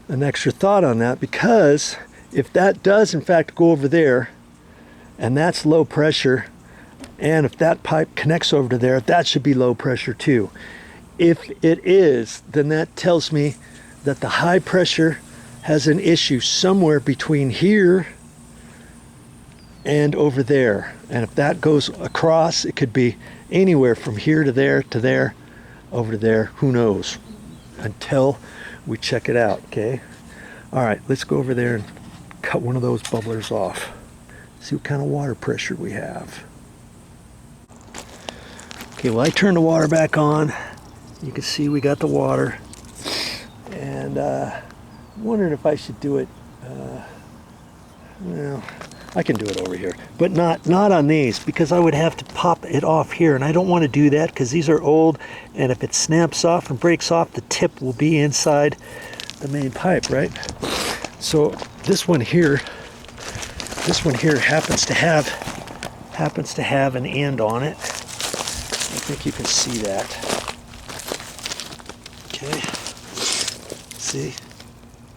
an extra thought on that, because if that does in fact go over there and that's low pressure, and if that pipe connects over to there, that should be low pressure too. If it is, then that tells me that the high pressure has an issue somewhere between here and over there. And if that goes across, it could be anywhere from here to there, over to there, who knows, until we check it out. Okay, all right, let's go over there and cut one of those bubblers off, see what kind of water pressure we have. Okay, well, I turned the water back on. You can see we got the water, and I'm wondering if I should do it, well, I can do it over here, but not on these, because I would have to pop it off here, and I don't want to do that because these are old, and if it snaps off and breaks off, the tip will be inside the main pipe, right? So this one here happens to have an end on it. I think you can see that. Okay, see,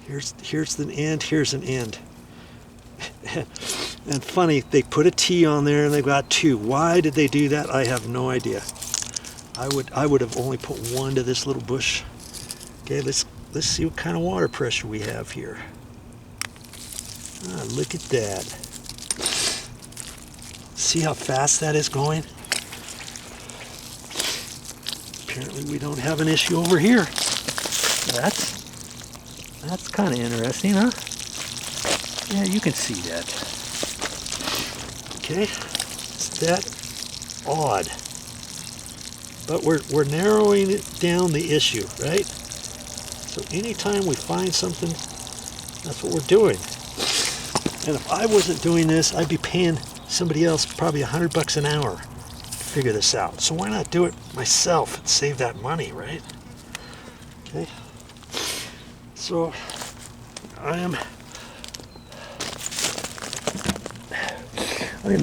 here's the end, here's an end. And funny, they put a T on there and they've got two. Why did they do that? I have no idea. I would have only put one to this little bush. Okay, let's see what kind of water pressure we have here. Ah, look at that. See how fast that is going? Apparently we don't have an issue over here. That's kind of interesting, huh? Yeah, you can see that. Okay, it's that odd. But we're narrowing it down, the issue, right? So anytime we find something, that's what we're doing. And if I wasn't doing this, I'd be paying somebody else probably $100 an hour to figure this out. So why not do it myself and save that money, right? Okay. So I am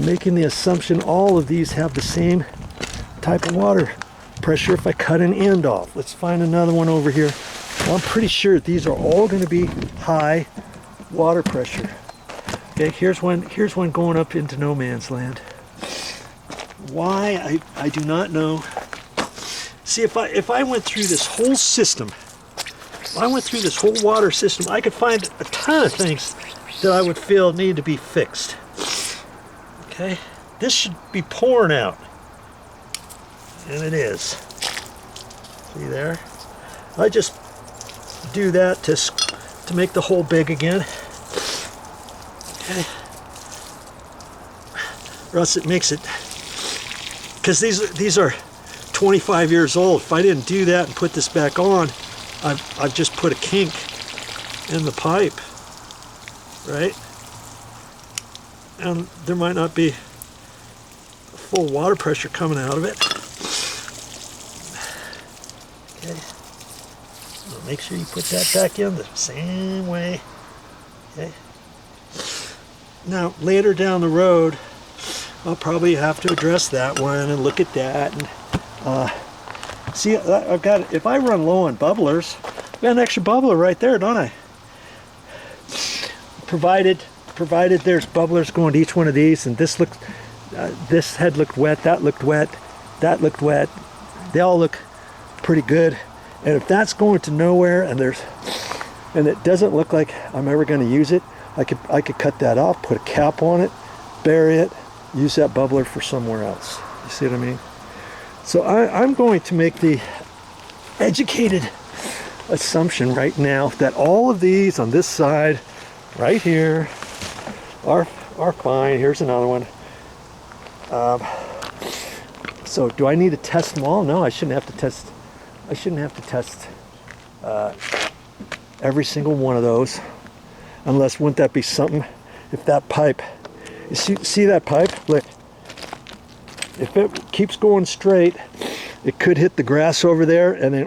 making the assumption all of these have the same type of water pressure if I cut an end off. Let's find another one over here. Well, I'm pretty sure these are all going to be high water pressure. Okay, here's one going up into no man's land. Why, I do not know. See, if I went through this whole system, if I went through this whole water system, I could find a ton of things that I would feel need to be fixed. Okay, this should be pouring out, and it is. See there? I just do that to make the hole big again. Okay. Or else it makes it, because these are 25 years old. If I didn't do that and put this back on, I've just put a kink in the pipe, right? And there might not be full water pressure coming out of it. Okay. So make sure you put that back in the same way. Okay. Now later down the road, I'll probably have to address that one and look at that. And see, I've got, if I run low on bubblers, I've got an extra bubbler right there, don't I? Provided there's bubblers going to each one of these, and this looked, this head looked wet, that looked wet, that looked wet. They all look pretty good. And if that's going to nowhere, and it doesn't look like I'm ever going to use it, I could cut that off, put a cap on it, bury it, use that bubbler for somewhere else. You see what I mean? So I'm going to make the educated assumption right now that all of these on this side, right here, are fine. Here's another one. So do I need to test them all? No, I shouldn't have to test. I shouldn't have to test every single one of those, unless, wouldn't that be something? If that pipe, you see that pipe? Look, if it keeps going straight, it could hit the grass over there and then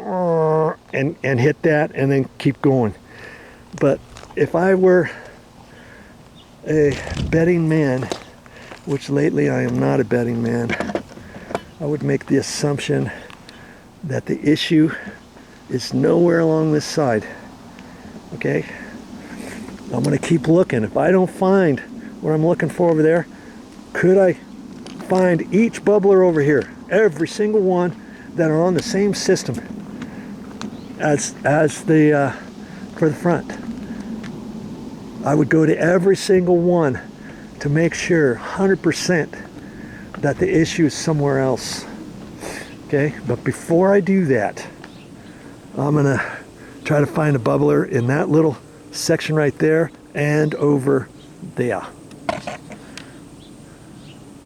and hit that and then keep going. But if I were a betting man, which lately I am not a betting man, I would make the assumption that the issue is nowhere along this side. Okay, I'm going to keep looking. If I don't find what I'm looking for over there, could I find each bubbler over here, every single one that are on the same system as the for the front? I would go to every single one to make sure 100% that the issue is somewhere else. Okay, but before I do that, I'm gonna try to find a bubbler in that little section right there and over there.